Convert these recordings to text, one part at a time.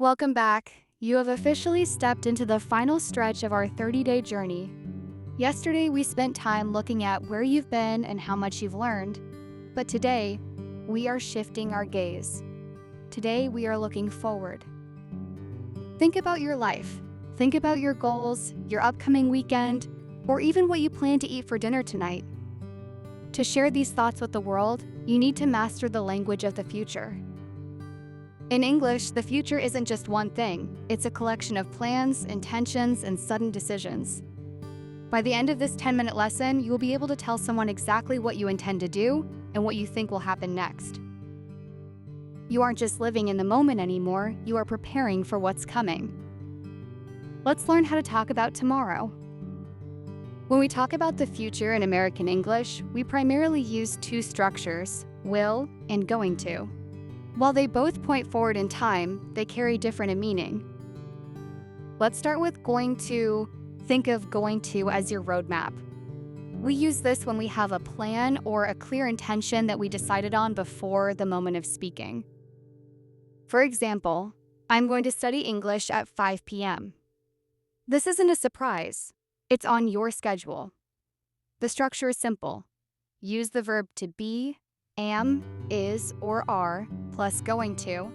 Welcome back. You have officially stepped into the final stretch of our 30-day journey. Yesterday, we spent time looking at where you've been and how much you've learned. But today, we are shifting our gaze. Today, we are looking forward. Think about your life. Think about your goals, your upcoming weekend, or even what you plan to eat for dinner tonight. To share these thoughts with the world, you need to master the language of the future. In English, the future isn't just one thing. It's a collection of plans, intentions, and sudden decisions. By the end of this 10-minute lesson, you will be able to tell someone exactly what you intend to do and what you think will happen next. You aren't just living in the moment anymore, you are preparing for what's coming. Let's learn how to talk about tomorrow. When we talk about the future in American English, we primarily use two structures, will and going to. While they both point forward in time, they carry different in meaning. Let's start with going to. Think of going to as your roadmap. We use this when we have a plan or a clear intention that we decided on before the moment of speaking. For example, I'm going to study English at 5 p.m. This isn't a surprise. It's on your schedule. The structure is simple. Use the verb to be, am, is, or are, plus going to,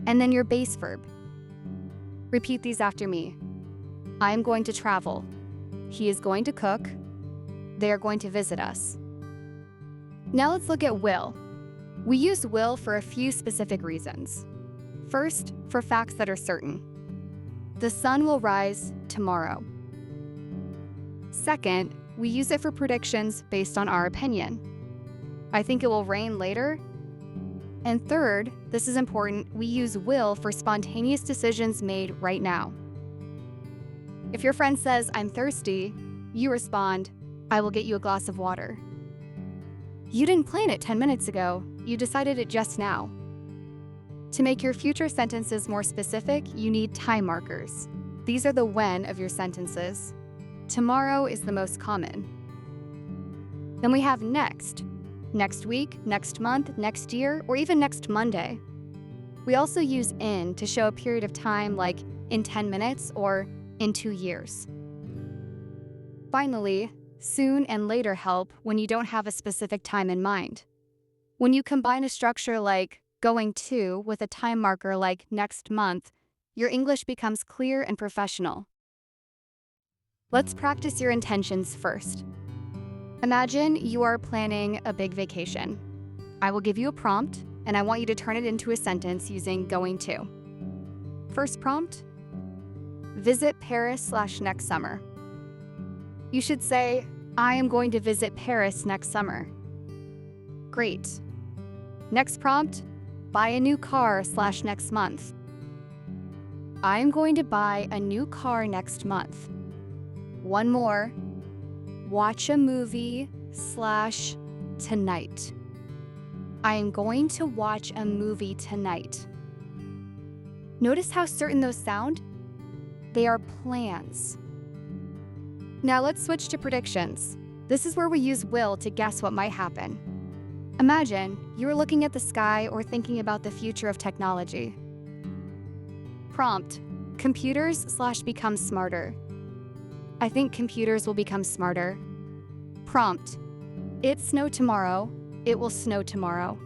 and then your base verb. Repeat these after me. I am going to travel. He is going to cook. They are going to visit us. Now let's look at will. We use will for a few specific reasons. First, for facts that are certain. The sun will rise tomorrow. Second, we use it for predictions based on our opinion. I think it will rain later. And third, this is important, we use will for spontaneous decisions made right now. If your friend says, I'm thirsty, you respond, I will get you a glass of water. You didn't plan it 10 minutes ago, you decided it just now. To make your future sentences more specific, you need time markers. These are the when of your sentences. Tomorrow is the most common. Then we have next. Next week, next month, next year, or even next Monday. We also use in to show a period of time like in 10 minutes or in 2 years. Finally, soon and later help when you don't have a specific time in mind. When you combine a structure like going to with a time marker like next month, your English becomes clear and professional. Let's practice your intentions first. Imagine you are planning a big vacation. I will give you a prompt, and I want you to turn it into a sentence using going to. First prompt, visit Paris/next summer. You should say, I am going to visit Paris next summer. Great. Next prompt, buy a new car/next month. I am going to buy a new car next month. One more, watch a movie/tonight. I am going to watch a movie tonight. Notice how certain those sound? They are plans. Now let's switch to predictions. This is where we use will to guess what might happen. Imagine you are looking at the sky or thinking about the future of technology. Prompt, computers/become smarter. I think computers will become smarter. Prompt, it snow tomorrow, it will snow tomorrow.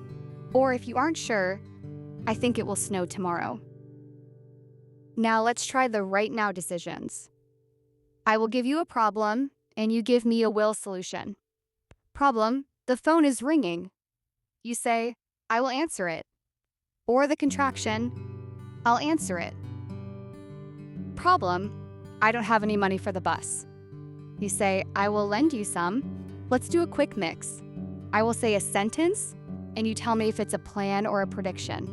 Or if you aren't sure, I think it will snow tomorrow. Now let's try the right now decisions. I will give you a problem, and you give me a will solution. Problem, the phone is ringing. You say, I will answer it. Or the contraction, I'll answer it. Problem, I don't have any money for the bus. You say, I will lend you some. Let's do a quick mix. I will say a sentence, and you tell me if it's a plan or a prediction.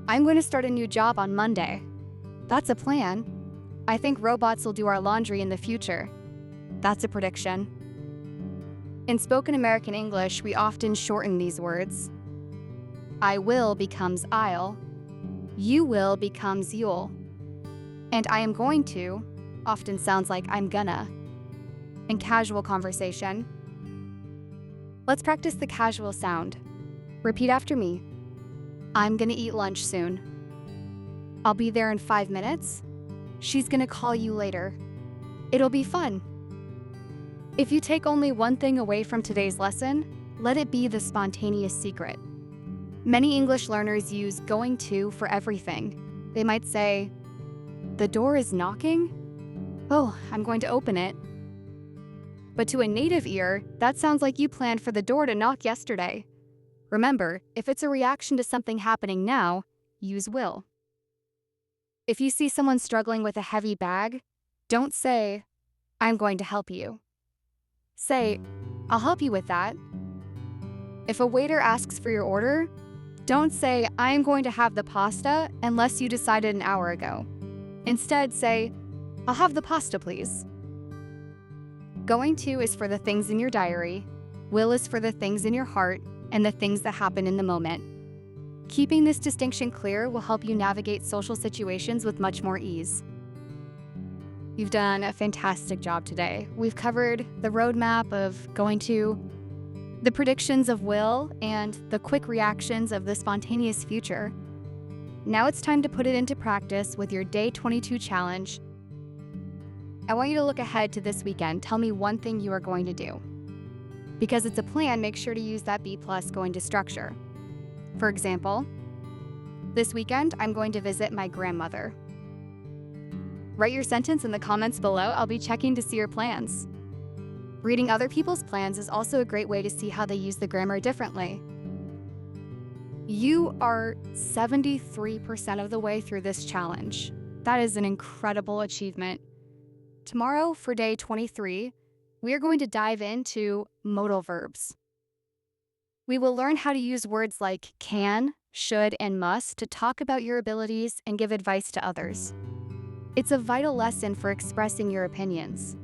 I'm going to start a new job on Monday. That's a plan. I think robots will do our laundry in the future. That's a prediction. In spoken American English, we often shorten these words. I will becomes I'll. You will becomes you'll. And I am going to often sounds like I'm gonna. In casual conversation, let's practice the casual sound. Repeat after me. I'm gonna eat lunch soon. I'll be there in 5 minutes. She's gonna call you later. It'll be fun. If you take only one thing away from today's lesson, let it be the spontaneous secret. Many English learners use going to for everything. They might say, "The door is knocking? Oh, I'm going to open it." But to a native ear, that sounds like you planned for the door to knock yesterday. Remember, if it's a reaction to something happening now, use will. If you see someone struggling with a heavy bag, don't say, "I'm going to help you." Say, "I'll help you with that." If a waiter asks for your order, don't say, "I am going to have the pasta," unless you decided an hour ago. Instead, say, "I'll have the pasta, please." Going to is for the things in your diary, will is for the things in your heart, and the things that happen in the moment. Keeping this distinction clear will help you navigate social situations with much more ease. You've done a fantastic job today. We've covered the roadmap of going to, the predictions of will, and the quick reactions of the spontaneous future. Now it's time to put it into practice with your Day 22 challenge. I want you to look ahead to this weekend. Tell me one thing you are going to do. Because it's a plan, make sure to use that B+ going to structure. For example, this weekend, I'm going to visit my grandmother. Write your sentence in the comments below. I'll be checking to see your plans. Reading other people's plans is also a great way to see how they use the grammar differently. You are 73% of the way through this challenge. That is an incredible achievement. Tomorrow, for Day 23, we are going to dive into modal verbs. We will learn how to use words like can, should, and must to talk about your abilities and give advice to others. It's a vital lesson for expressing your opinions.